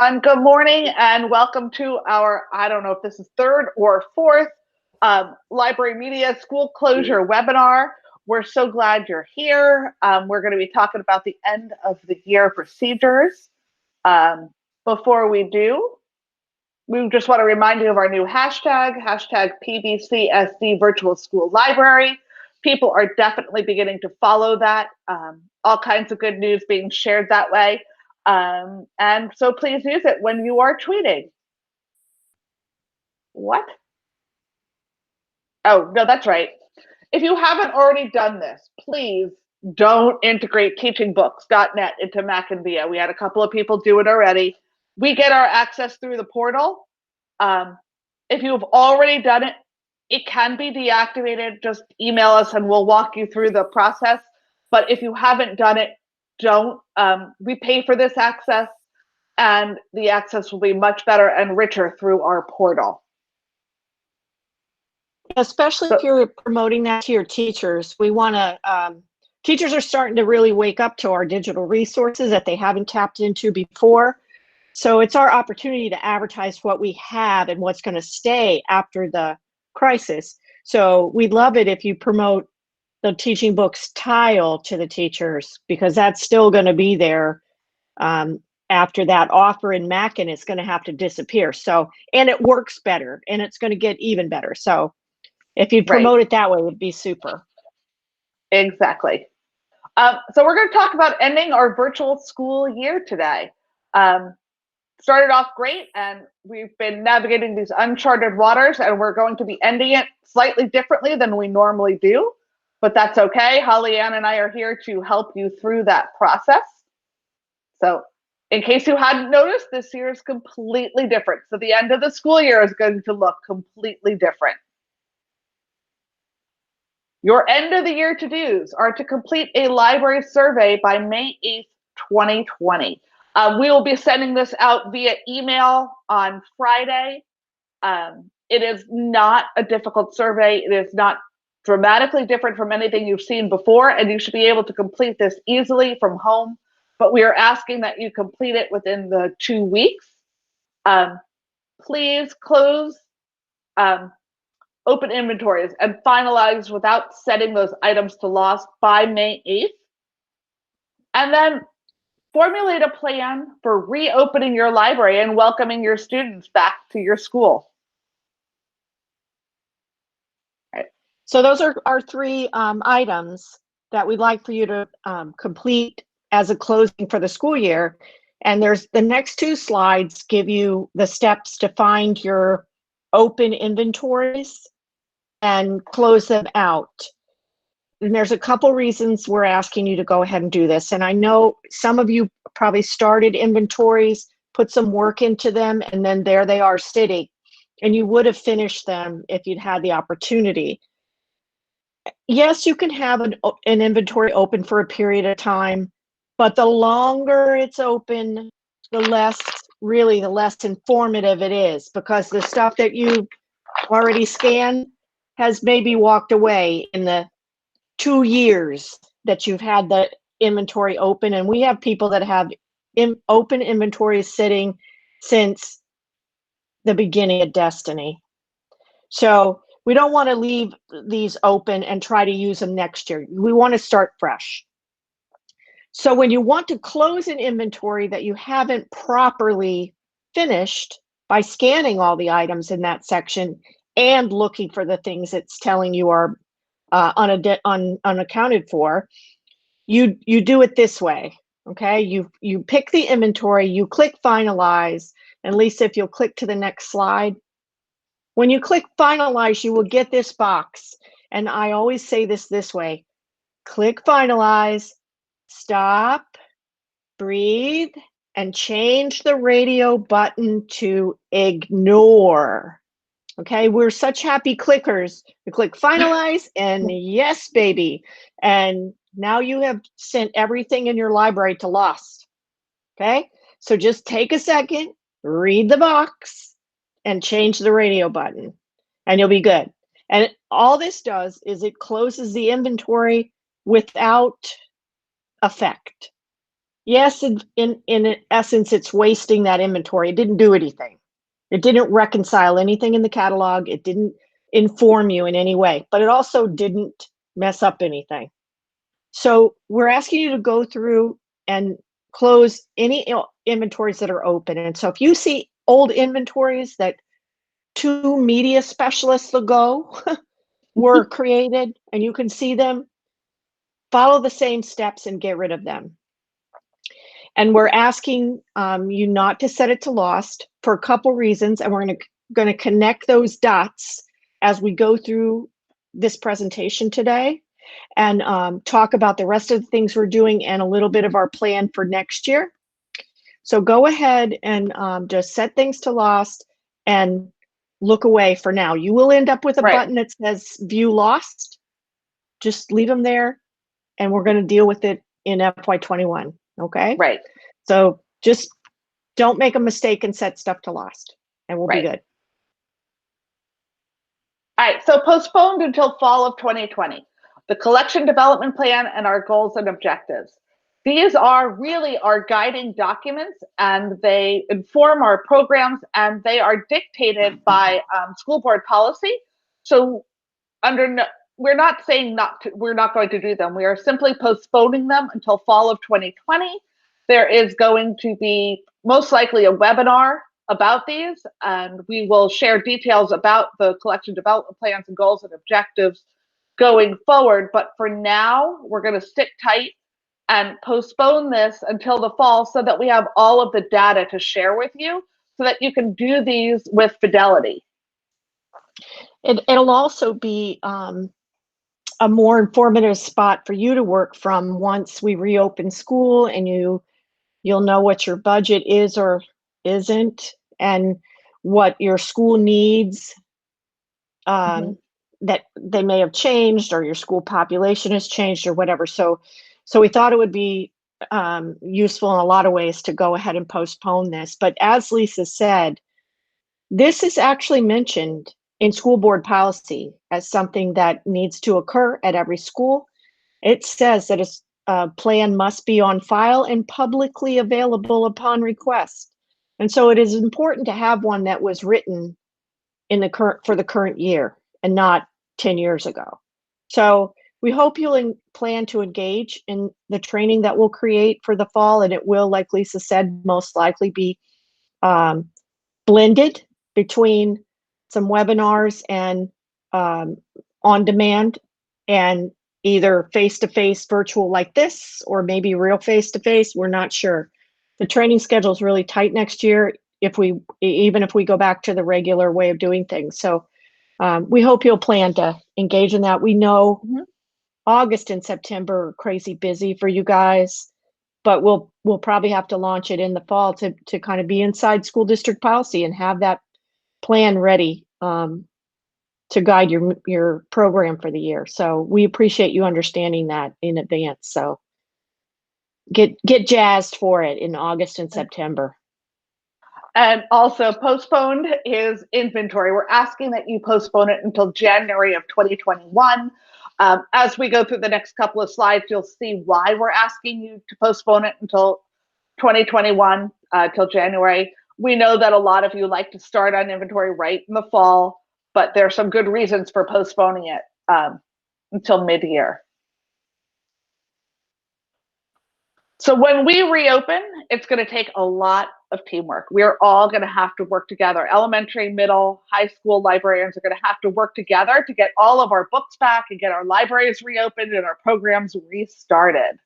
Good morning and welcome to our, I don't know if this is third or fourth, Library Media School Closure webinar. We're so glad you're here. We're going to be talking about the end of the year procedures. Before we do, we just want to remind you of our new hashtag PBCSD Virtual School Library. People are definitely beginning to follow that. All kinds of good news being shared that way. And so please use it when you are tweeting. What? Oh, no, that's right. If you haven't already done this, please don't integrate teachingbooks.net into Mac and Via. We had a couple of people do it already. We get our access through the portal. If you've already done it, it can be deactivated. Just email us and we'll walk you through the process. But if you haven't done it, don't. We pay for this access, and the access will be much better and richer through our portal. Especially if you're promoting that to your teachers. We want to, teachers are starting to really wake up to our digital resources that they haven't tapped into before. So it's our opportunity to advertise what we have and what's going to stay after the crisis. So we'd love it if you promote the Teaching Books tile to the teachers, because that's still going to be there after that offer in Mac, and it's going to have to disappear. So, and it works better, and it's going to get even better. So if you promote it that way, it'd be super. Exactly. So we're going to talk about ending our virtual school year today. Started off great, and we've been navigating these uncharted waters, and we're going to be ending it slightly differently than we normally do, but that's okay. Holly Ann and I are here to help you through that process. So in case you hadn't noticed, this year is completely different. So the end of the school year is going to look completely different. Your end of the year to-dos are to complete a library survey by May 8th, 2020. We will be sending this out via email on Friday. It is not a difficult survey. It is not dramatically different from anything you've seen before, and you should be able to complete this easily from home. But we are asking that you complete it within the 2 weeks. Please close open inventories and finalize without setting those items to loss by May 8th. And then formulate a plan for reopening your library and welcoming your students back to your school. Right. So those are our three items that we'd like for you to complete as a closing for the school year. And there's the next two slides give you the steps to find your open inventories and close them out. And there's a couple reasons we're asking you to go ahead and do this. And I know some of you probably started inventories, put some work into them, and then there they are sitting. And you would have finished them if you'd had the opportunity. Yes, you can have an inventory open for a period of time, but the longer it's open, the less informative it is, because the stuff that you already scanned has maybe walked away in the 2 years that you've had the inventory open. And we have people that have open inventories sitting since the beginning of Destiny. So we don't want to leave these open and try to use them next year. We want to start fresh. So when you want to close an inventory that you haven't properly finished by scanning all the items in that section and looking for the things it's telling you are unaccounted for, you do it this way. Okay, you pick the inventory, you click finalize, and Lisa, if you'll click to the next slide. When you click finalize, you will get this box, and I always say this way: click finalize, stop, breathe, and change the radio button to ignore. Okay, we're such happy clickers. We click finalize, and yes, baby. And now you have sent everything in your library to lost. Okay, so just take a second, read the box, and change the radio button, and you'll be good. And all this does is it closes the inventory without effect. yes, in essence, it's wasting that inventory. It didn't do anything. It didn't reconcile anything in the catalog. It didn't inform you in any way, but it also didn't mess up anything. So we're asking you to go through and close any inventories that are open. And so if you see old inventories that 2 media specialists ago were created and you can see them, follow the same steps and get rid of them. And we're asking you not to set it to lost for a couple reasons, and we're going to connect those dots as we go through this presentation today, and talk about the rest of the things we're doing and a little bit of our plan for next year. So go ahead and just set things to lost and look away for now. You will end up with a button that says view lost. Just leave them there, and we're going to deal with it in FY21. Okay. Right. So just don't make a mistake and set stuff to lost, and we'll be good. All right. So postponed until fall of 2020, the collection development plan and our goals and objectives. These are really our guiding documents, and they inform our programs, and they are dictated by school board policy. So we're not saying we're not going to do them. We are simply postponing them until fall of 2020. There is going to be most likely a webinar about these, and we will share details about the collection development plans and goals and objectives going forward. But for now, we're going to stick tight and postpone this until the fall so that we have all of the data to share with you so that you can do these with fidelity. It'll also be a more informative spot for you to work from once we reopen school, and you'll know what your budget is or isn't and what your school needs, that they may have changed, or your school population has changed or whatever. So we thought it would be useful in a lot of ways to go ahead and postpone this. But as Lisa said, this is actually mentioned in school board policy as something that needs to occur at every school. It says that a plan must be on file and publicly available upon request. And so it is important to have one that was written for the current year and not 10 years ago. So we hope you'll plan to engage in the training that we'll create for the fall, and it will, like Lisa said, most likely be blended between some webinars and on demand, and either face-to-face virtual like this, or maybe real face-to-face. We're not sure. The training schedule is really tight next year, even if we go back to the regular way of doing things. So we hope you'll plan to engage in that. We know August and September are crazy busy for you guys, but we'll probably have to launch it in the fall to kind of be inside school district policy and have that plan ready to guide your program for the year. So we appreciate you understanding that in advance. So get jazzed for it in August and September. And also, postponed is inventory. We're asking that you postpone it until January of 2021. As we go through the next couple of slides, you'll see why we're asking you to postpone it until 2021, till January. We know that a lot of you like to start on inventory right in the fall, but there are some good reasons for postponing it until mid-year. So when we reopen, it's going to take a lot of teamwork. We're all going to have to work together. Elementary, middle, high school librarians are going to have to work together to get all of our books back and get our libraries reopened and our programs restarted.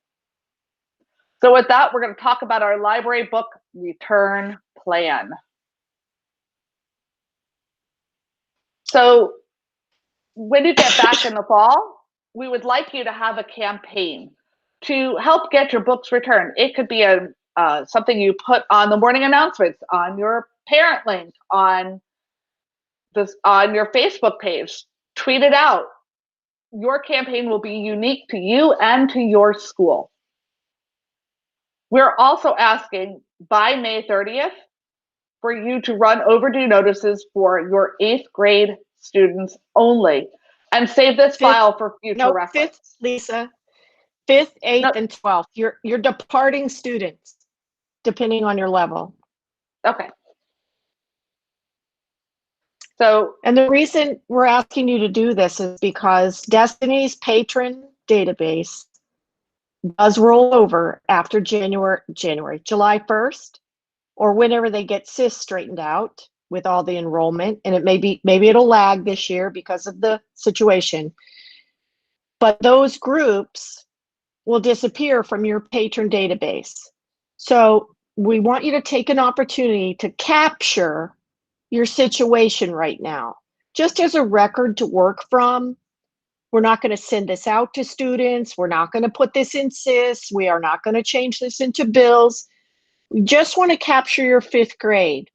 So with that, we're going to talk about our library book return plan. So when you get back in the fall, we would like you to have a campaign to help get your books returned. It could be something you put on the morning announcements, on your parent link, on your Facebook page, tweet it out. Your campaign will be unique to you and to your school. We're also asking by May 30th for you to run overdue notices for your 8th grade students only, and save this file for future reference. Lisa, 5th, 8th, No, and 12th. You're departing students, depending on your level. okay. So, And the reason we're asking you to do this is because Destiny's patron database does roll over after July 1st, or whenever they get SIS straightened out with all the enrollment. And it maybe it'll lag this year because of the situation. But those groups will disappear from your patron database. So we want you to take an opportunity to capture your situation right now, just as a record to work from. We're not going to send this out to students. We're not going to put this in SIS. We are not going to change this into bills. We just want to capture your 5th grade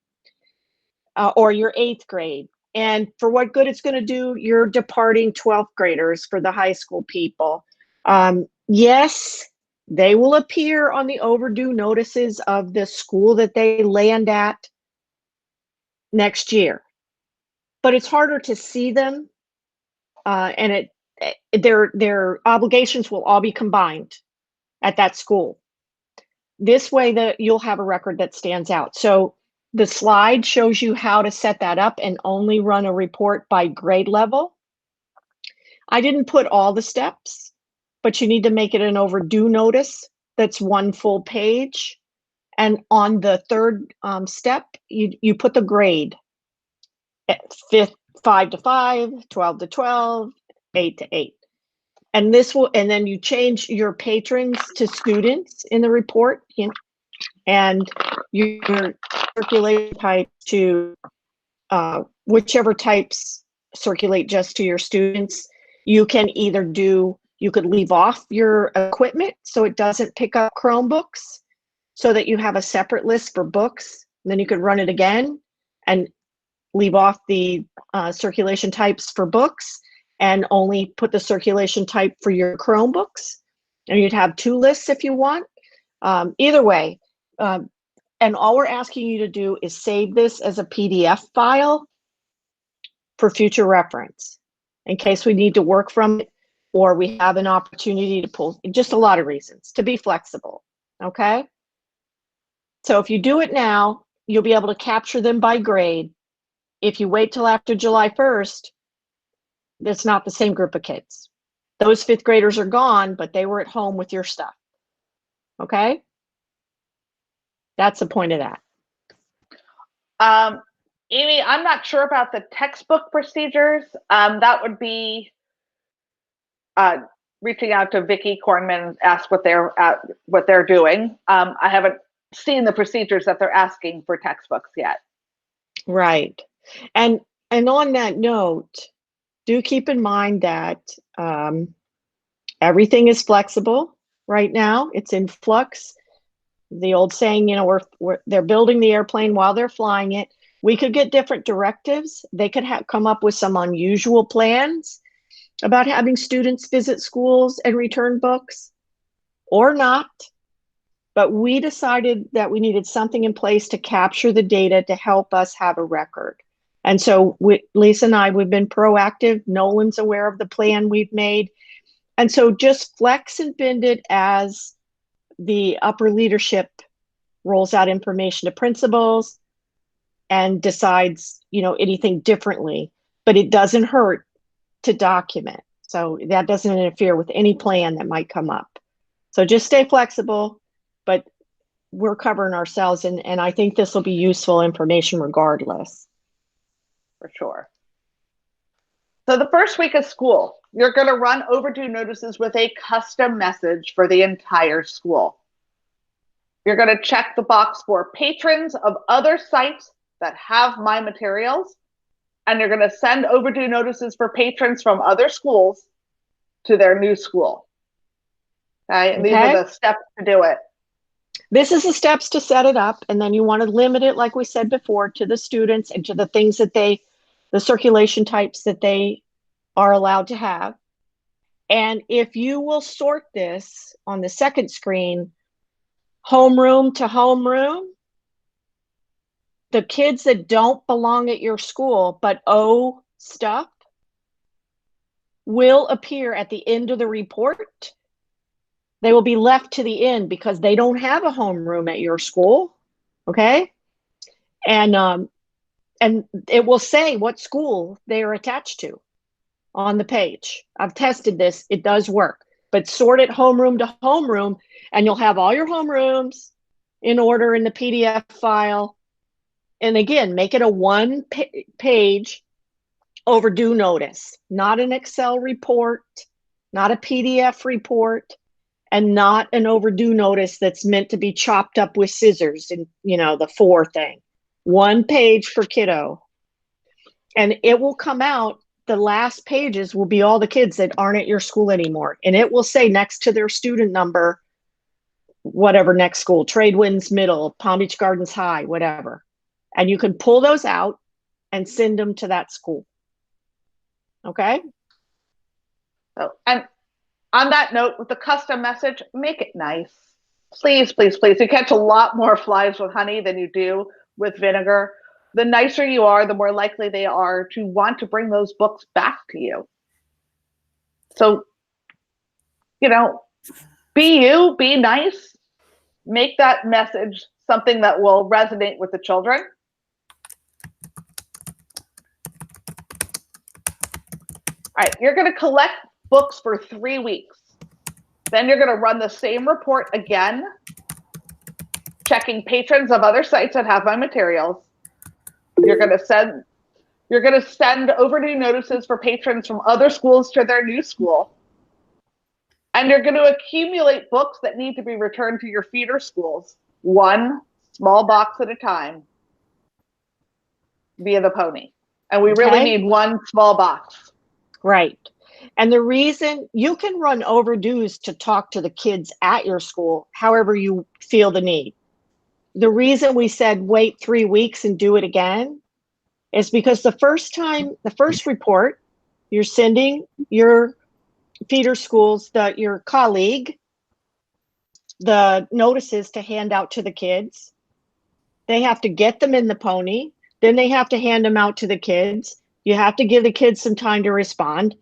or your 8th grade. And for what good it's going to do, you're departing 12th graders for the high school people. Yes, they will appear on the overdue notices of the school that they land at next year. But it's harder to see them, and their obligations will all be combined at that school. This way that you'll have a record that stands out. So the slide shows you how to set that up and only run a report by grade level. I didn't put all the steps, but you need to make it an overdue notice that's 1 full page. And on the 3rd step, you put the grade at 5th, 5 to 5, 12 to 12, 8 to 8. And then you change your patrons to students in the report, and your circulation type to whichever types circulate just to your students. You can you could leave off your equipment so it doesn't pick up Chromebooks, so that you have a separate list for books. And then you could run it again and leave off the circulation types for books and only put the circulation type for your Chromebooks. And you'd have 2 lists if you want. Either way, and all we're asking you to do is save this as a PDF file for future reference in case we need to work from it, or we have an opportunity to pull, just a lot of reasons to be flexible. Okay. So if you do it now, you'll be able to capture them by grade. If you wait till after July 1st, it's not the same group of kids. Those 5th graders are gone, but they were at home with your stuff. Okay. That's the point of that. Amy, I'm not sure about the textbook procedures. That would be reaching out to Vicki Kornman and ask what they're doing. I haven't seen the procedures that they're asking for textbooks yet. Right. And on that note, do keep in mind that everything is flexible right now. It's in flux. The old saying, they're building the airplane while they're flying it. We could get different directives. They could come up with some unusual plans about having students visit schools and return books, or not. But we decided that we needed something in place to capture the data to help us have a record. And so Lisa and I, we've been proactive. Nolan's aware of the plan we've made. And so just flex and bend it as the upper leadership rolls out information to principals and decides, anything differently, but it doesn't hurt to document. So that doesn't interfere with any plan that might come up. So just stay flexible, but we're covering ourselves. And I think this will be useful information regardless. For sure. So the first week of school, you're going to run overdue notices with a custom message for the entire school. You're going to check the box for patrons of other sites that have my materials, and you're going to send overdue notices for patrons from other schools to their new school. Okay, and these are the steps to do it. This is the steps to set it up, and then you want to limit it, like we said before, to the students and to the things that the circulation types that they are allowed to have. And if you will sort this on the second screen, homeroom to homeroom, the kids that don't belong at your school but owe stuff will appear at the end of the report They will be left to the end because they don't have a homeroom at your school. Okay. And it will say what school they are attached to on the page. I've tested this. It does work. But sort it homeroom to homeroom, and you'll have all your homerooms in order in the PDF file. And again, make it a one-page overdue notice, not an Excel report, not a PDF report, and not an overdue notice that's meant to be chopped up with scissors and, the 4 thing. 1 page for kiddo. And it will come out, the last pages will be all the kids that aren't at your school anymore. And it will say next to their student number, whatever next school, Tradewinds Middle, Palm Beach Gardens High, whatever. And you can pull those out and send them to that school. Okay? So, and on that note, with the custom message, make it nice. Please, please, please. You catch a lot more flies with honey than you do with vinegar. The nicer you are, the more likely they are to want to bring those books back to you. So, be you, be nice, make that message something that will resonate with the children. All right, you're going to collect books for 3 weeks. Then you're going to run the same report again, checking patrons of other sites that have my materials. You're going to send overdue notices for patrons from other schools to their new school. And you're going to accumulate books that need to be returned to your feeder schools, 1 small box at a time via the pony. And we really need 1 small box. Right. And the reason you can run overdues to talk to the kids at your school, however you feel the need. The reason we said wait 3 weeks and do it again is because the first report, you're sending your feeder schools, your colleague, the notices to hand out to the kids. They have to get them in the pony. Then they have to hand them out to the kids. You have to give the kids some time to respond.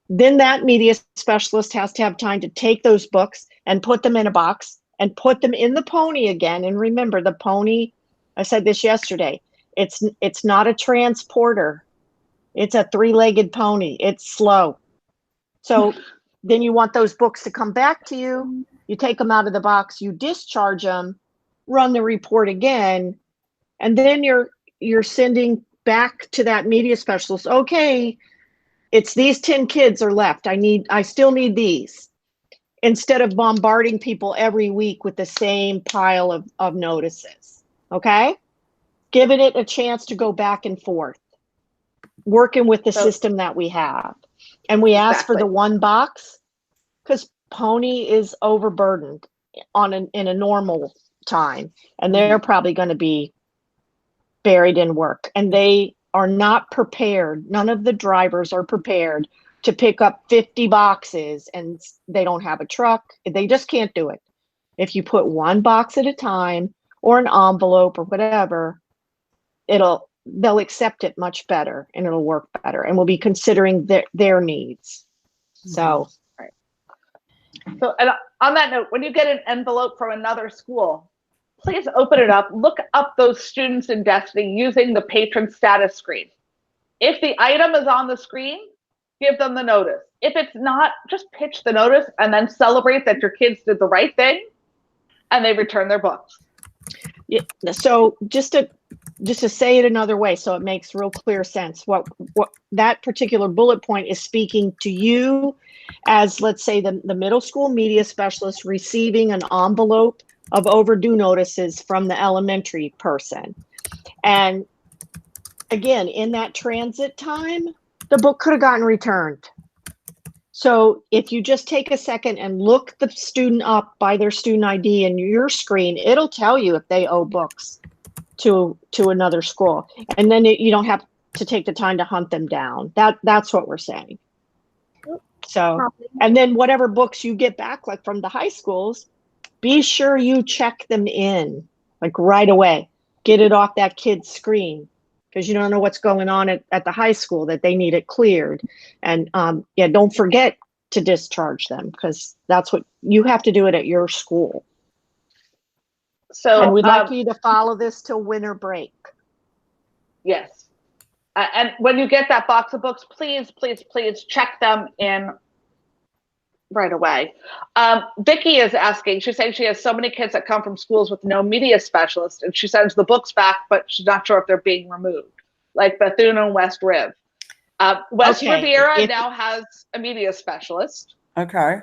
Then that media specialist has to have time to take those books and put them in a box and put them in the pony again. And remember, the pony, I said this yesterday, it's not a transporter. It's a 3-legged pony. It's slow. So then you want those books to come back to you. You take them out of the box, you discharge them, run the report again, and then you're sending back to that media specialist, okay, it's these 10 kids are left. I still need these. Instead of bombarding people every week with the same pile of notices. Okay? Giving it a chance to go back and forth. Working with the system that we have. And we ask for the 1 box because pony is overburdened in a normal time. And they're probably going to be buried in work. And they are not prepared. None of the drivers are prepared to pick up 50 boxes, and they don't have a truck. They just can't do it. If you put 1 box at a time or an envelope or whatever, they'll accept it much better and it'll work better, and we'll be considering their needs. So, right. So, and on that note, when you get an envelope from another school, please open it up, look up those students in Destiny using the patron status screen. If the item is on the screen, give them the notice. If it's not, just pitch the notice and then celebrate that your kids did the right thing and they return their books. Yeah, so just to say it another way so it makes real clear sense, what that particular bullet point is speaking to you as, let's say, the middle school media specialist receiving an envelope of overdue notices from the elementary person. And again, in that transit time, the book could have gotten returned. So if you just take a second and look the student up by their student ID in your screen, it'll tell you if they owe books to another school. And then you don't have to take the time to hunt them down. That's what we're saying. So, and then whatever books you get back, like from the high schools, be sure you check them in, like right away. Get it off that kid's screen, because you don't know what's going on at the high school that they need it cleared. And yeah, don't forget to discharge them, because that's what you have to do it at your school. So, and we'd like you to follow this till winter break. Yes. And when you get that box of books, please, please, please check them in right away. Vicki is asking, she's saying she has so many kids that come from schools with no media specialist, and she sends the books back, but she's not sure if they're being removed, like Bethune and West Riv. West Okay, Riviera now has a media specialist. Okay.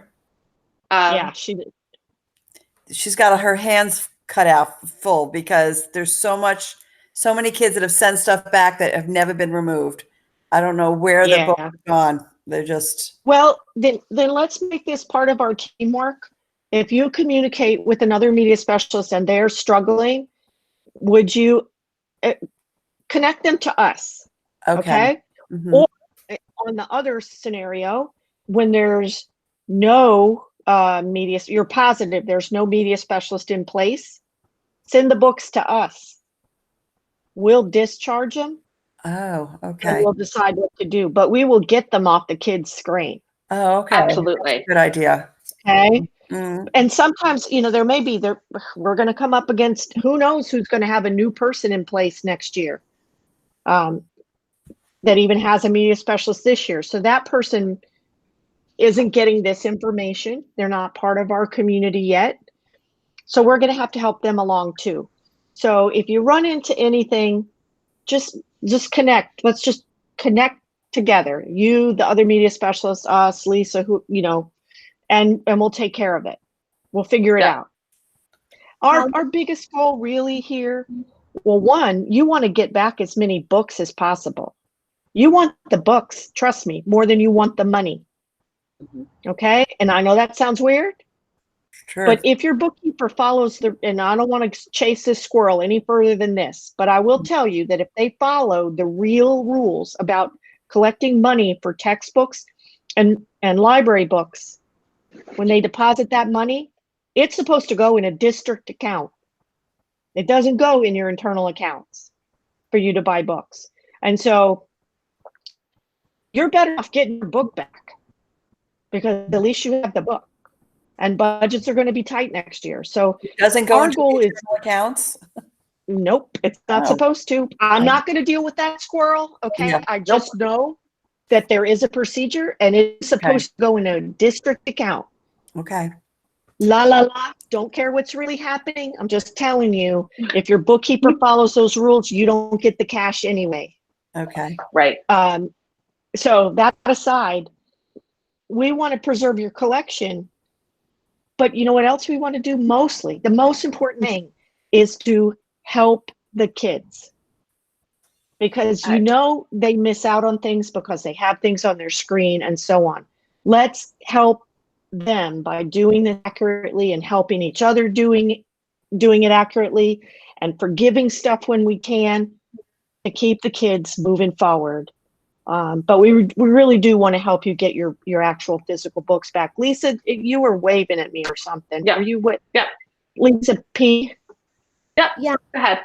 Yeah, she's got her hands cut out full because there's so many kids that have sent stuff back that have never been removed. I don't know where the book is gone. They're just. Well, then let's make this part of our teamwork. If you communicate with another media specialist and they're struggling, would you connect them to us? Okay. Mm-hmm. Or on the other scenario, when there's no media, you're positive there's no media specialist in place, send the books to us. We'll discharge them. Oh, okay. And we'll decide what to do, but we will get them off the kids' screen. Oh, okay. Absolutely. Good idea. Okay. Mm-hmm. And sometimes, we're going to come up against, who knows who's going to have a new person in place next year that even has a media specialist this year. So that person isn't getting this information. They're not part of our community yet. So we're going to have to help them along too. So if you run into anything, just connect. Let's just connect together. You, the other media specialist, us, Lisa, and we'll take care of it. We'll figure it out. Our biggest goal really here, well, one, you want to get back as many books as possible. You want the books, trust me, more than you want the money. Okay? And I know that sounds weird. Sure. But if your bookkeeper follows and I don't want to chase this squirrel any further than this, but I will tell you that if they follow the real rules about collecting money for textbooks and library books, when they deposit that money, it's supposed to go in a district account. It doesn't go in your internal accounts for you to buy books. And so you're better off getting your book back, because at least you have the book. And budgets are going to be tight next year. So it doesn't go our into goal is accounts. Nope, it's not supposed to. I'm not going to deal with that squirrel. Okay. Yeah. I just know that there is a procedure and it's supposed to go in a district account. Okay. La la la. Don't care what's really happening. I'm just telling you, if your bookkeeper follows those rules, you don't get the cash anyway. Okay. Right. So that aside, we want to preserve your collection. But you know what else we want to do mostly? The most important thing is to help the kids. Because they miss out on things because they have things on their screen and so on. Let's help them by doing it accurately and helping each other doing it accurately and forgiving stuff when we can to keep the kids moving forward. But we really do want to help you get your actual physical books back. Lisa, you were waving at me or something. Yeah. Were you what? Yeah. Lisa P. Yeah. Yeah. Go ahead.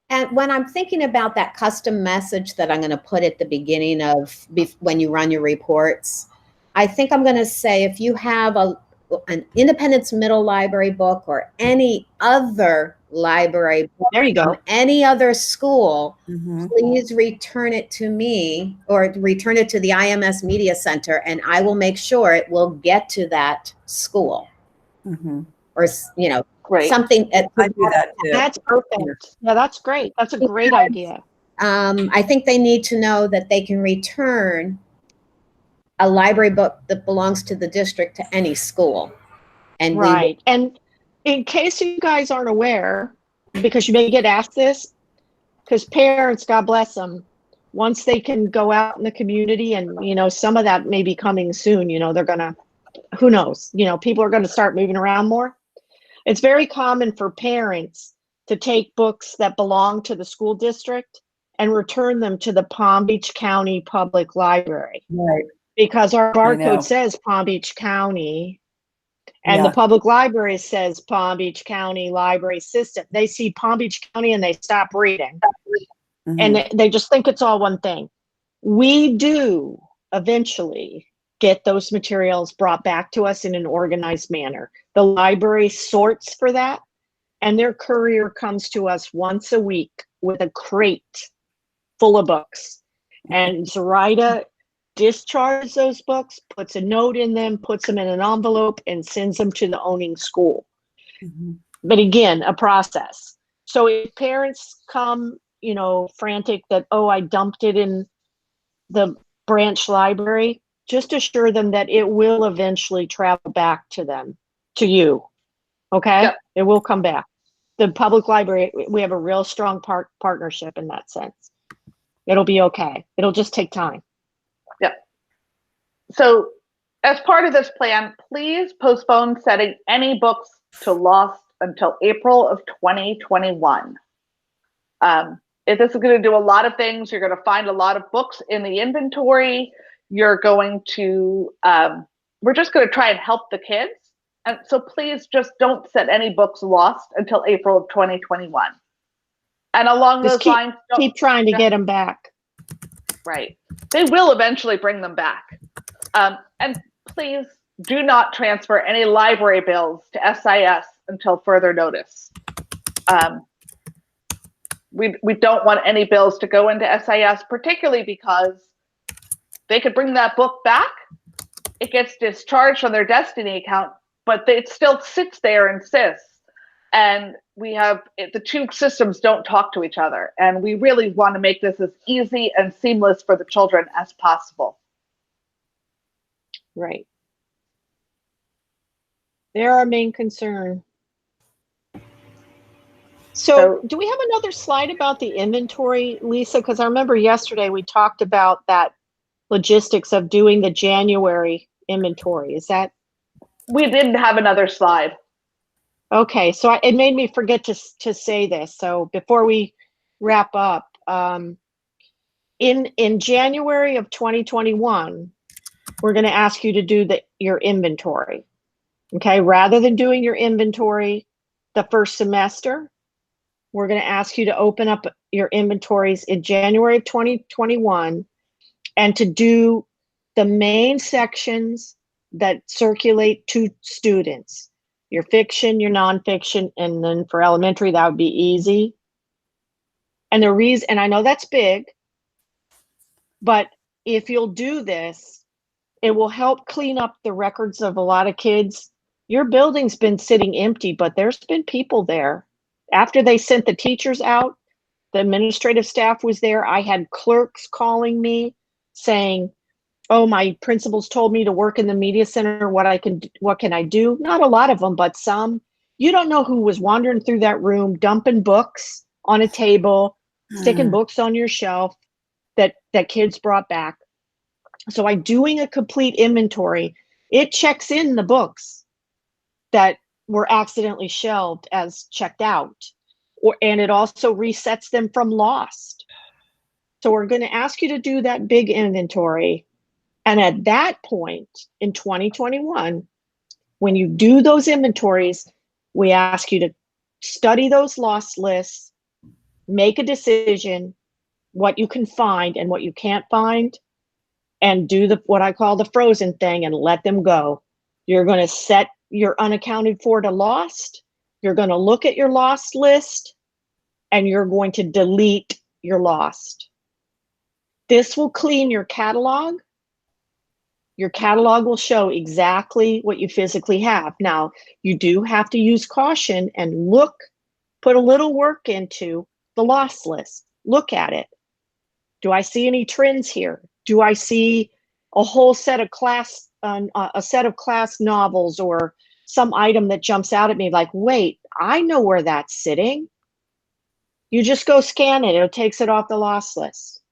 And when I'm thinking about that custom message that I'm going to put at the beginning of when you run your reports, I think I'm going to say, if you have an Independence Middle Library book or any other library book, there you go, any other school, Mm-hmm. please return it to me or return it to the IMS Media Center, and I will make sure it will get to that school. Mm-hmm. Or, Great. something. I do that too. That's perfect. Yeah, that's great. That's a great idea. I think they need to know that they can return a library book that belongs to the district to any school. And right. And in case you guys aren't aware, because you may get asked this, because parents, God bless them, once they can go out in the community and, some of that may be coming soon, they're going to, who knows, people are going to start moving around more. It's very common for parents to take books that belong to the school district and return them to the Palm Beach County Public Library. Right. Because our barcode says Palm Beach County, and Yeah. the public library says Palm Beach County Library System. They see Palm Beach County and they stop reading. Mm-hmm. And they just think it's all one thing. We do eventually get those materials brought back to us in an organized manner. The library sorts for that, and their courier comes to us once a week with a crate full of books. And Zoraida discharges those books, puts a note in them, puts them in an envelope, and sends them to the owning school. Mm-hmm. But again, a process. So if parents come, frantic that, oh, I dumped it in the branch library, just assure them that it will eventually travel back to them, to you. Okay? Yep. It will come back. The public library, we have a real strong partnership in that sense. It'll be okay. It'll just take time. Yep. So as part of this plan, please postpone setting any books to lost until April of 2021. If this is going to do a lot of things, you're going to find a lot of books in the inventory. You're going to, we're just going to try and help the kids. And so please just don't set any books lost until April of 2021. And along Just those lines, keep trying to get them back. Right. They will eventually bring them back. And please do not transfer any library bills to SIS until further notice. We don't want any bills to go into SIS, particularly because they could bring that book back. It gets discharged from their Destiny account, but it still sits there and SIS. And the two systems don't talk to each other. And we really want to make this as easy and seamless for the children as possible. Right. They're our main concern. So do we have another slide about the inventory, Lisa? Because I remember yesterday we talked about that logistics of doing the January inventory. Is that? We didn't have another slide. Okay, so it made me forget to say this. So before we wrap up, in January of 2021, we're going to ask you to do your inventory. Okay, rather than doing your inventory the first semester, we're going to ask you to open up your inventories in January of 2021 and to do the main sections that circulate to students. Your fiction, your nonfiction, and then for elementary, that would be easy. And the reason, and I know that's big, but if you'll do this, it will help clean up the records of a lot of kids. Your building's been sitting empty, but there's been people there. After they sent the teachers out, the administrative staff was there. I had clerks calling me saying, oh, my principals told me to work in the media center. What can I do? Not a lot of them, but some. You don't know who was wandering through that room, dumping books on a table, sticking books on your shelf that kids brought back. So by doing a complete inventory, it checks in the books that were accidentally shelved as checked out, and it also resets them from lost. So we're going to ask you to do that big inventory. And at that point in 2021, when you do those inventories, we ask you to study those lost lists, make a decision, what you can find and what you can't find, and do what I call the frozen thing and let them go. You're going to set your unaccounted for to lost. You're going to look at your lost list and you're going to delete your lost. This will clean your catalog. Your catalog will show exactly what you physically have. Now, you do have to use caution and put a little work into the lost list. Look at it. Do I see any trends here? Do I see a whole set of class novels or some item that jumps out at me like, wait, I know where that's sitting. You just go scan it. It takes it off the lost list.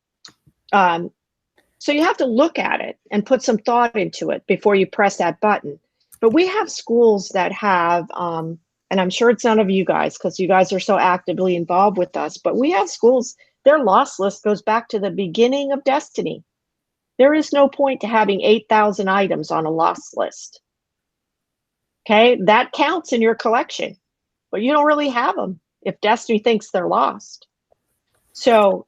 So you have to look at it and put some thought into it before you press that button. But we have schools that have, and I'm sure it's none of you guys because you guys are so actively involved with us, but we have schools, their lost list goes back to the beginning of Destiny. There is no point to having 8,000 items on a lost list. Okay, that counts in your collection, but you don't really have them if Destiny thinks they're lost. So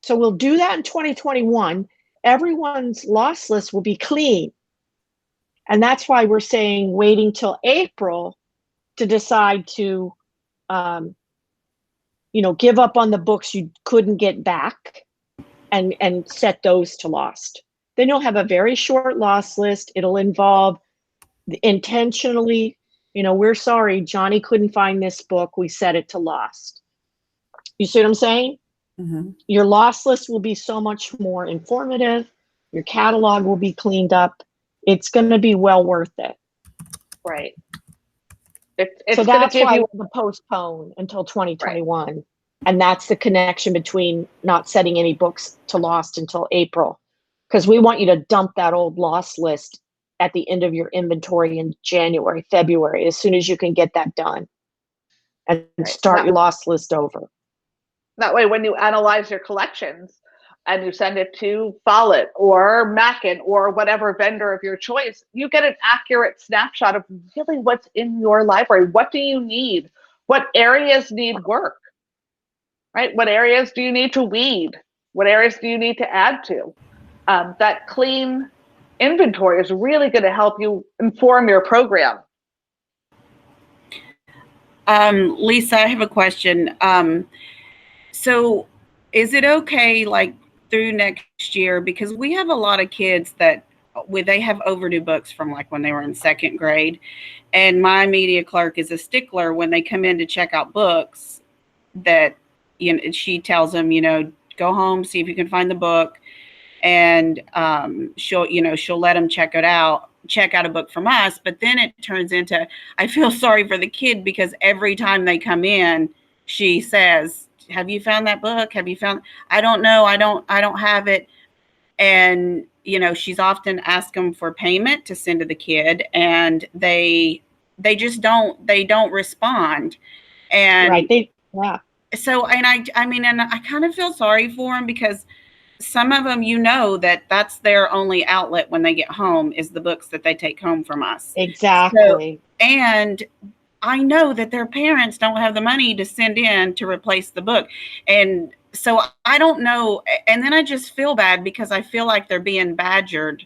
we'll do that in 2021. Everyone's lost list will be clean. And that's why we're saying waiting till April to decide to, give up on the books you couldn't get back and set those to lost. Then you'll have a very short loss list. It'll involve intentionally, we're sorry, Johnny couldn't find this book. We set it to lost. You see what I'm saying? Mm-hmm. Your loss list will be so much more informative. Your catalog will be cleaned up. It's going to be well worth it. Right. It's So going to that's give why you the postpone until 2021. Right. And that's the connection between not setting any books to lost until April. Because we want you to dump that old loss list at the end of your inventory in January, February, as soon as you can get that done. And start your loss list over. That way, when you analyze your collections and you send it to Follett or Mackin or whatever vendor of your choice, you get an accurate snapshot of really what's in your library. What do you need? What areas need work? Right? What areas do you need to weed? What areas do you need to add to? That clean inventory is really going to help you inform your program. Lisa, I have a question. So is it okay, like through next year, because we have a lot of kids that they have overdue books from like when they were in second grade, and my media clerk is a stickler when they come in to check out books that, she tells them, go home, see if you can find the book, and she'll let them check out a book from us. But then it turns into, I feel sorry for the kid, because every time they come in, she says, have you found that book? Have you found? I don't know. I don't have it. And, she's often asked them for payment to send to the kid, and they just don't respond. And right. Yeah. So, and I kind of feel sorry for them, because some of them, that's their only outlet when they get home is the books that they take home from us. Exactly. So, and I know that their parents don't have the money to send in to replace the book. And so I don't know. And then I just feel bad, because I feel like they're being badgered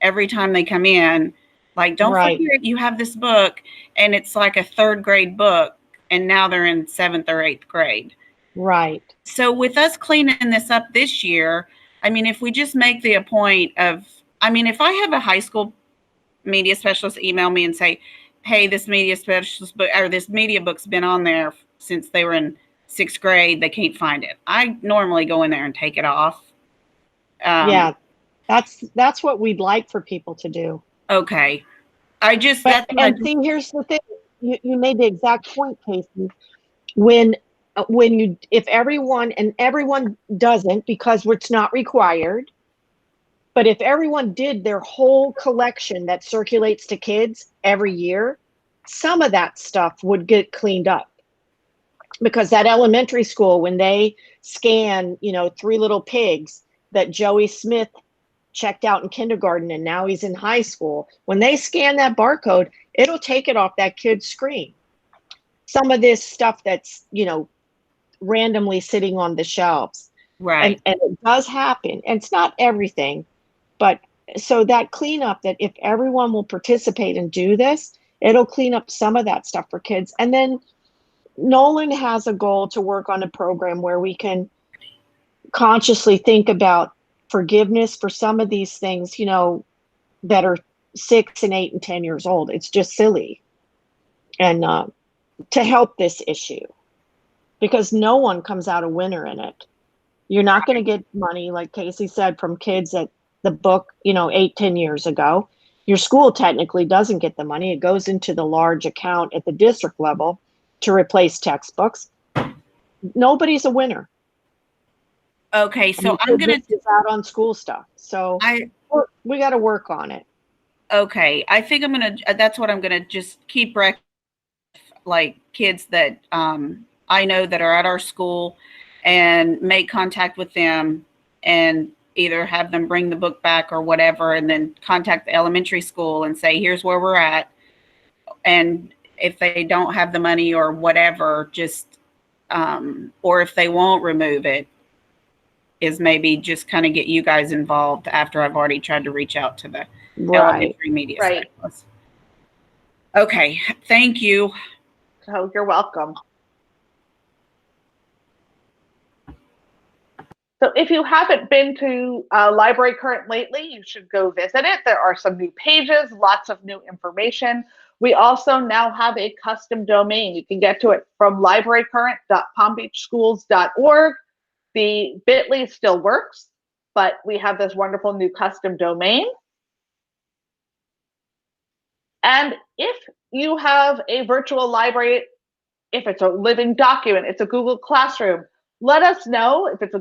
every time they come in. Like, don't forget you have this book, and it's like a third grade book, and now they're in 7th or 8th grade. Right. So with us cleaning this up this year, if we just make the point of, if I have a high school media specialist email me and say, hey, this media specialist book or this media book's been on there since they were in 6th grade, they can't find it, I normally go in there and take it off. Yeah, that's what we'd like for people to do. Okay. Here's the thing. You made the exact point, Casey. If everyone doesn't, because it's not required, but if everyone did their whole collection that circulates to kids every year, some of that stuff would get cleaned up. Because that elementary school, when they scan, 3 Little Pigs that Joey Smith checked out in kindergarten and now he's in high school, when they scan that barcode, it'll take it off that kid's screen. Some of this stuff that's, randomly sitting on the shelves. Right. And it does happen. And it's not everything, but so that cleanup, that if everyone will participate and do this, it'll clean up some of that stuff for kids. And then Nolan has a goal to work on a program where we can consciously think about forgiveness for some of these things, that are 6 and 8 and 10 years old. It's just silly. And to help this issue, because no one comes out a winner in it. You're not going to get money, like Casey said, from kids at the book, 8, 10 years ago. Your school technically doesn't get the money. It goes into the large account at the district level to replace textbooks. Nobody's a winner. Okay, so I'm going to out on school stuff. So we got to work on it. Okay, I think that's what I'm going to just keep like kids that I know that are at our school, and make contact with them and either have them bring the book back or whatever, and then contact the elementary school and say, here's where we're at. And if they don't have the money or whatever, just, or if they won't remove it, is maybe just kind of get you guys involved after I've already tried to reach out to the elementary media specialist. Okay, thank you. Oh, you're welcome. So if you haven't been to Library Current lately, you should go visit it. There are some new pages, lots of new information. We also now have a custom domain. You can get to it from librarycurrent.palmbeachschools.org. The bit.ly still works, but we have this wonderful new custom domain. And if you have a virtual library, if it's a living document, it's a Google Classroom, let us know. If it's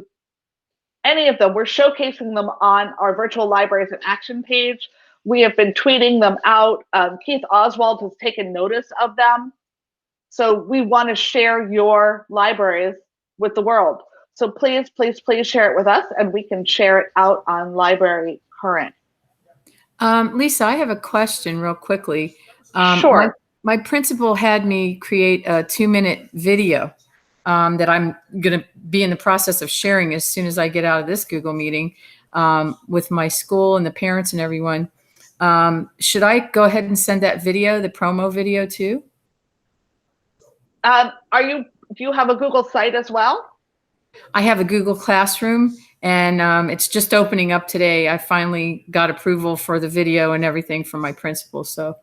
any of them, we're showcasing them on our virtual libraries in action page. We have been tweeting them out. Keith Oswald has taken notice of them. So we want to share your libraries with the world. So please, please, please share it with us, and we can share it out on Library Current. Lisa, I have a question real quickly. Sure. My principal had me create a 2-minute video that I'm going to be in the process of sharing as soon as I get out of this Google meeting with my school and the parents and everyone. Should I go ahead and send that video, the promo video, too? Do you have a Google site as well? I have a Google Classroom, and it's just opening up today. I finally got approval for the video and everything from my principal. So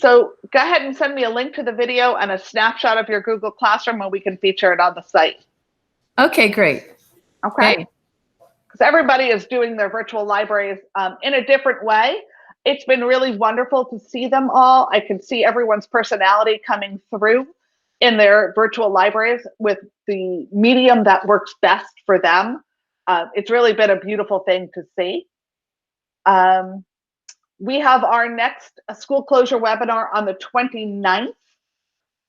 go ahead and send me a link to the video and a snapshot of your Google Classroom, and we can feature it on the site. Okay, great. Okay. Because everybody is doing their virtual libraries in a different way. It's been really wonderful to see them all. I can see everyone's personality coming through in their virtual libraries with the medium that works best for them. It's really been a beautiful thing to see. We have our next school closure webinar on the 29th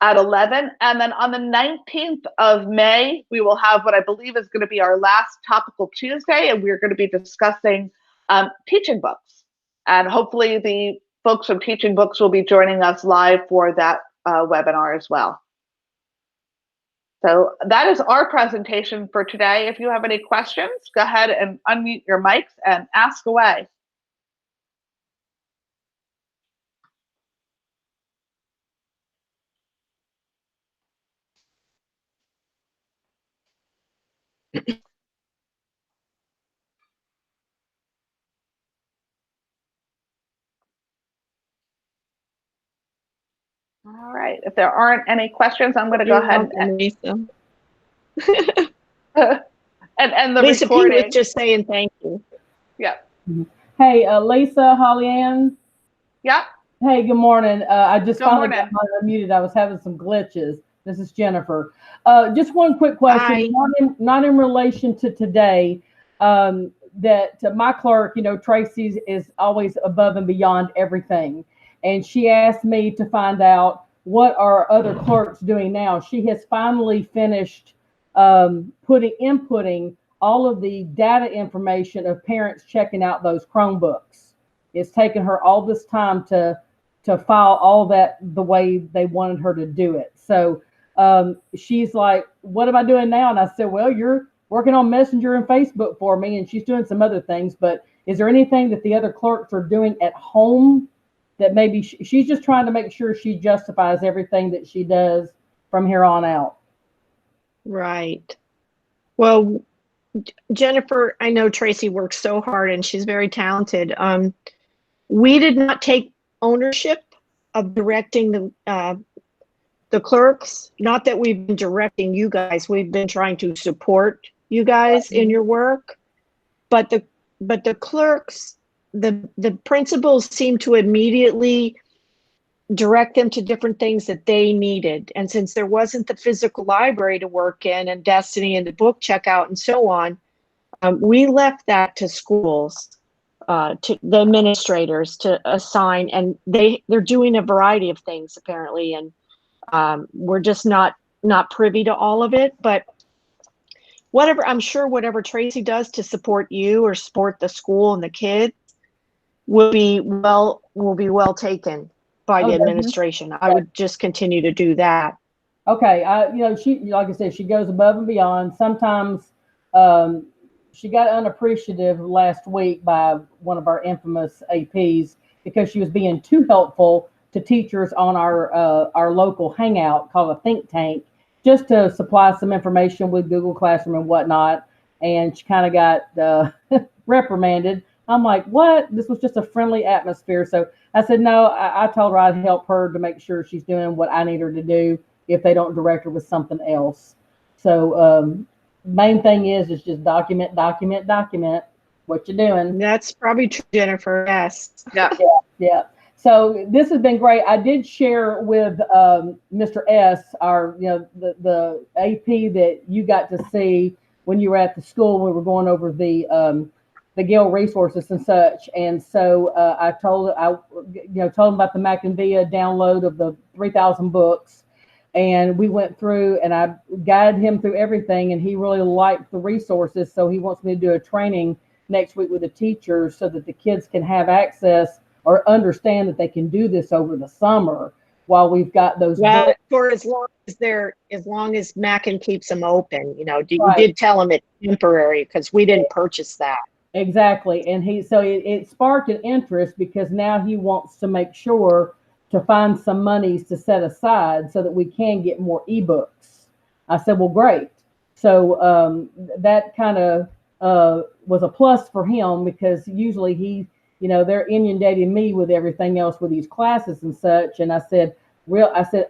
at 11. And then on the 19th of May, we will have what I believe is going to be our last Topical Tuesday. And we're going to be discussing teaching books. And hopefully the folks from Teaching Books will be joining us live for that webinar as well. So that is our presentation for today. If you have any questions, go ahead and unmute your mics and ask away. All right. If there aren't any questions, I'm going to go ahead and end the Lisa recording. P was just saying thank you. Yeah. Hey, Lisa, Holly Ann. Yeah. Hey, good morning. I just Good finally morning. got unmuted. I was having some glitches. This is Jennifer. Just one quick question, not in relation to today. That my clerk, Tracy, is always above and beyond everything. And she asked me to find out what are other clerks doing now. She has finally finished inputting all of the data information of parents checking out those Chromebooks. It's taken her all this time to file all that the way they wanted her to do it. So she's like, what am I doing now? And I said, well, you're working on Messenger and Facebook for me, and she's doing some other things. But is there anything that the other clerks are doing at home that maybe she's just trying to make sure she justifies everything that she does from here on out? Right. Well, Jennifer, I know Tracy works so hard and she's very talented. We did not take ownership of directing the clerks. Not that we've been directing you guys. We've been trying to support you guys in your work. But the clerks, the principals seem to immediately direct them to different things that they needed. And since there wasn't the physical library to work in and Destiny and the book checkout and so on, we left that to schools, to the administrators to assign, and they're doing a variety of things apparently. And we're just not privy to all of it, but I'm sure whatever Tracy does to support you or support the school and the kids will be well taken by the administration. I would just continue to do that. Okay. She, like I said, she goes above and beyond. Sometimes she got unappreciative last week by one of our infamous APs because she was being too helpful to teachers on our local hangout called a think tank, just to supply some information with Google Classroom and whatnot. And she kind of got reprimanded. I'm like, what? This was just a friendly atmosphere. So I said, no, I told her I'd help her to make sure she's doing what I need her to do if they don't direct her with something else. So main thing is just document what you're doing. That's probably true, Jennifer. Yes. Yeah. So this has been great. I did share with Mr. S, our, the AP that you got to see when you were at the school. We were going over the Gale resources and such. And so I told him about the McInvia download of the 3,000 books. And we went through and I guided him through everything, and he really liked the resources. So he wants me to do a training next week with the teachers so that the kids can have access or understand that they can do this over the summer while we've got those books. For as long as Mackin keeps them open, you Right. did tell him it's temporary because we didn't purchase that. Exactly. And it sparked an interest because now he wants to make sure to find some monies to set aside so that we can get more ebooks. I said, well, great. So that kind of was a plus for him because usually they're inundating me with everything else with these classes and such. And I said,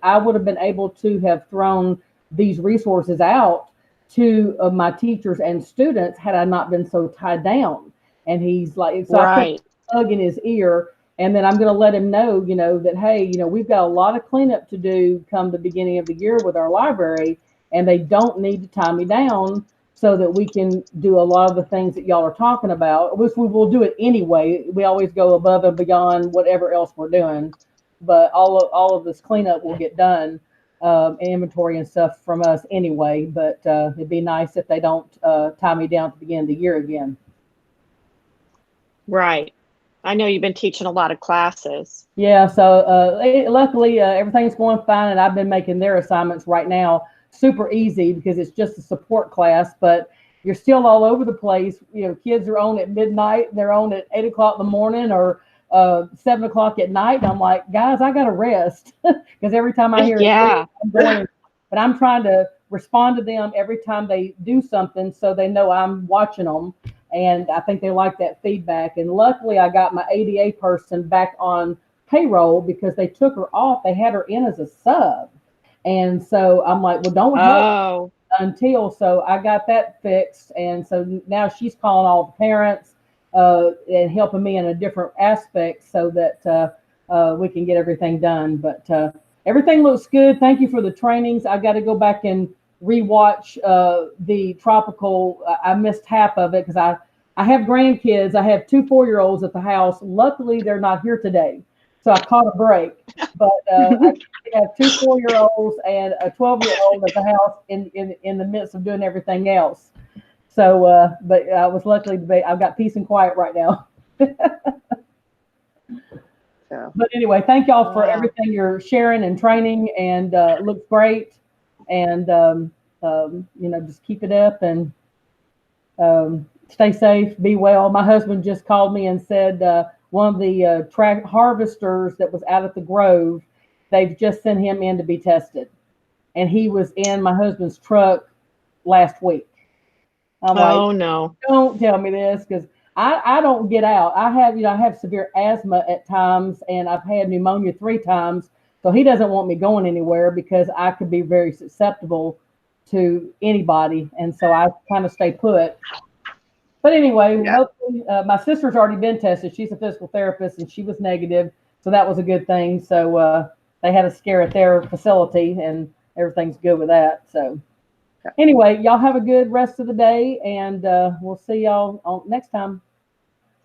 I would have been able to have thrown these resources out to my teachers and students had I not been so tied down. And he's like, so right. I put a plug in his ear, and then I'm going to let him know, that, hey, we've got a lot of cleanup to do come the beginning of the year with our library, and they don't need to tie me down so that we can do a lot of the things that y'all are talking about, which we will do it anyway. We always go above and beyond whatever else we're doing, but all of this cleanup will get done, inventory and stuff from us anyway. But it'd be nice if they don't tie me down at the beginning of the year again. Right. I know you've been teaching a lot of classes. Yeah. So luckily everything's going fine, and I've been making their assignments right now super easy because it's just a support class, but you're still all over the place. Kids are on at midnight, they're on at 8 o'clock in the morning or 7 o'clock at night. And I'm like, guys, I got to rest because every time I hear it, I'm going, but I'm trying to respond to them every time they do something so they know I'm watching them. And I think they like that feedback. And luckily I got my ADA person back on payroll because they took her off. They had her in as a sub. And so I'm like, well, don't help until, so I got that fixed. And so now she's calling all the parents and helping me in a different aspect so that we can get everything done. But everything looks good. Thank you for the trainings. I got to go back and rewatch the tropical. I missed half of it because I have grandkids. I have 2 4-year-olds at the house. Luckily, they're not here today. So I caught a break, but I have 2 4-year-olds and a 12-year-old at the house in the midst of doing everything else. So, but I was lucky to be, I've got peace and quiet right now. But anyway, thank y'all for everything you're sharing and training, and it looks great. And, just keep it up and stay safe, be well. My husband just called me and said, one of the track harvesters that was out at the Grove, they've just sent him in to be tested. And he was in my husband's truck last week. I'm like, no. Don't tell me this, because I don't get out. I have severe asthma at times, and I've had pneumonia 3 times. So he doesn't want me going anywhere because I could be very susceptible to anybody. And so I kind of stay put. But anyway, hopefully, my sister's already been tested. She's a physical therapist, and she was negative. So that was a good thing. So they had a scare at their facility, and everything's good with that. So anyway, y'all have a good rest of the day, and we'll see y'all next time.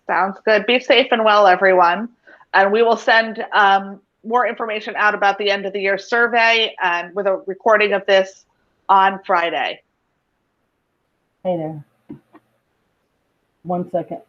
Sounds good. Be safe and well, everyone. And we will send more information out about the end of the year survey and with a recording of this on Friday. Hey there. 1 second.